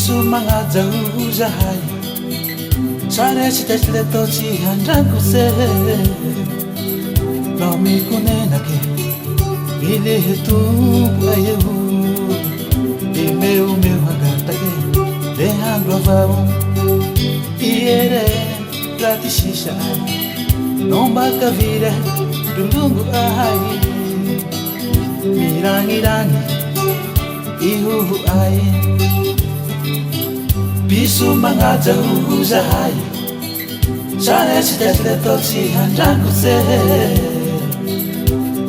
Piso magnajahozahay Saresitesy le tao tsy handrako se Lao mikonenake Milehe tombo aeo Imeo hangatake Le handro avao Iere raty sisa ay Nombaka vire Dulungu ay Mirangirangi Ihuhu ay Piso magnajahozahay Saresitesy le tao tsy handrako se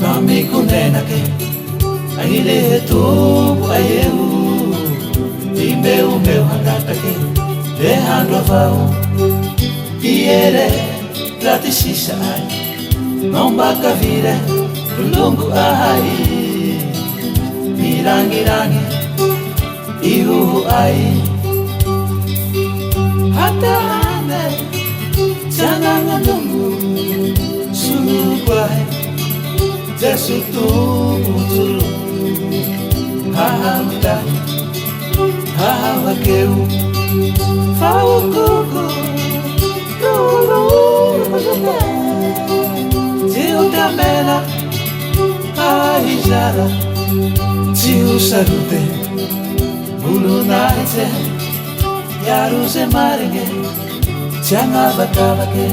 Lao mikonenake Ilehe tombo aeo Imeo hangatake Le handro avao Iere raty sisa ay Nombaka vire Dulungu ay Mirangirangi Ihuhu ay Hatahane Jangangalungu Sulukwai Jesutumutulu Hahamidai Hahawakeu Faukuku Lulu Tiutamela Ahijara Tiu sarute Bulu naite Yaruse marenge Tianga bakabake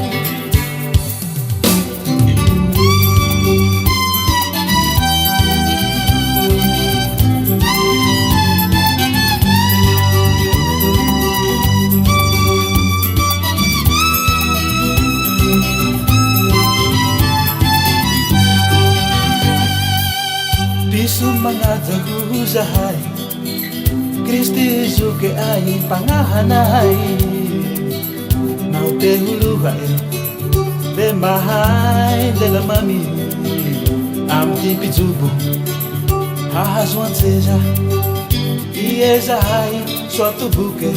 Piso magnajahozahay Kristi zuke ay pangahanay Nautehuluhay Le mahay le lamami Amti pijubo Hahazuanseja Iezahay Suatu buke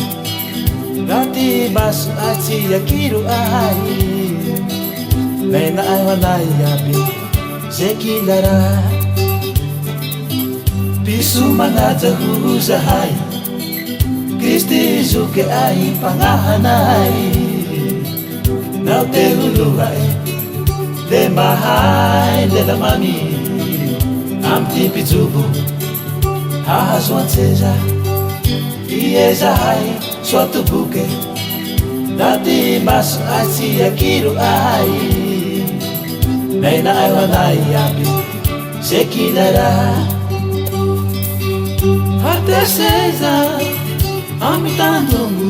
Rati basu aci yakiru ay Lena ay wanay yabi Sekilara Piso magnajahozahay Kristi zuke ay pangahanay Nautehuluhay Le mahay le lamami Amti pijubo Hahazuanseja Iezahay Suatu buke Rati basu aci yakiru ay Lena ay wanay yabi Sekilara Hateseza Amitandungu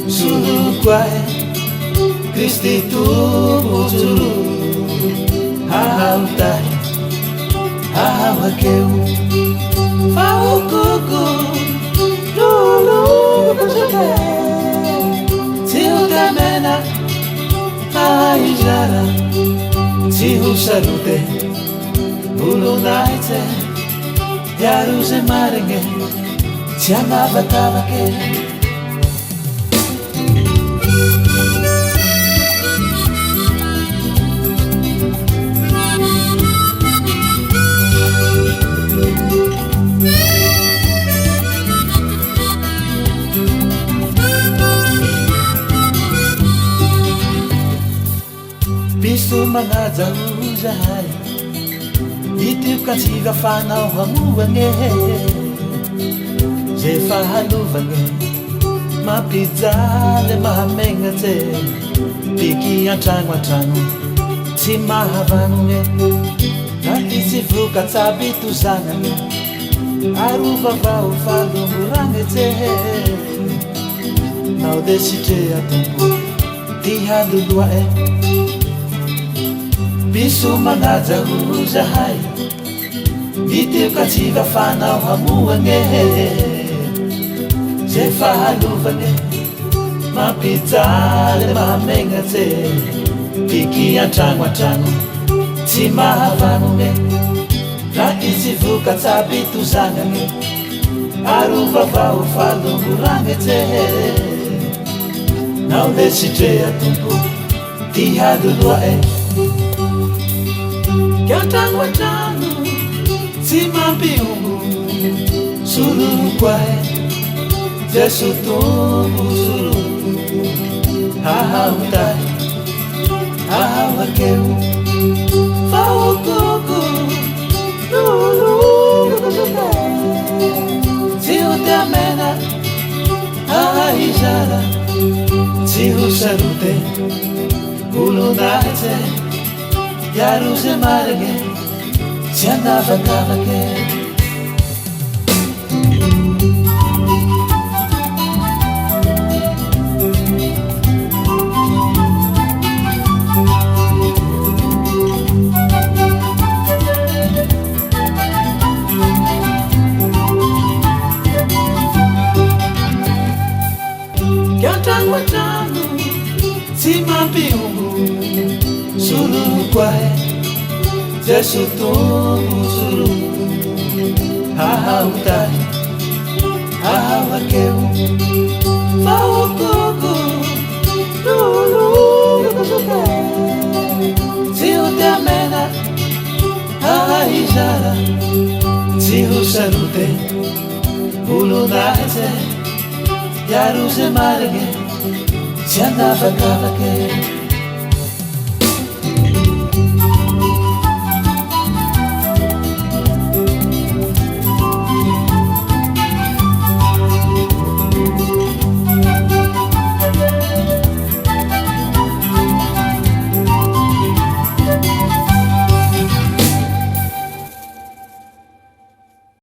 Sulukwai Kristi tumutulu Hahautai Hahawakeu Faukuku Lulu Tiutamena Ahijara Tiu sarute Bulu naite Yaruse marenge Tianga bakabake Piso magnajahozahay Itiuka katsiga fanao hamoagne Ze fahalovagny Mampijaly mahamegnatsy Tiky antragno Tsy mahavagnogne Raty tsy vokatsaby tozagnany Arovavao falomboragnetsy Nao de sitrea tombo Ty haloloa Piso magnajahozahay Itiuka katsiga fanao hamoagne Ze fahalovagny Mampijaly mahamegnatsy Tiky antragno Tsy mahavagnogne Raty tsy vokatsaby tozagnany Arovavao falomboragnetsy Nao le sitrea tombo Ty haloloa Kiantragno Tsy mampihombo Sulukwai Jesutumuzuru Hahautai Hahawakeu Faukuku Lulu Tiutamena Hahaijara Tiusarute Ulunate Yaruse Marge Tiandavakavake Watano Simambiungu Sulu kwae Jesutumuzuru Hahautai Hahawakeu Faukuku Lulu Tiutamena Hahaijara Tiusarute Ulunate Yaruse Marge Tiandavakavake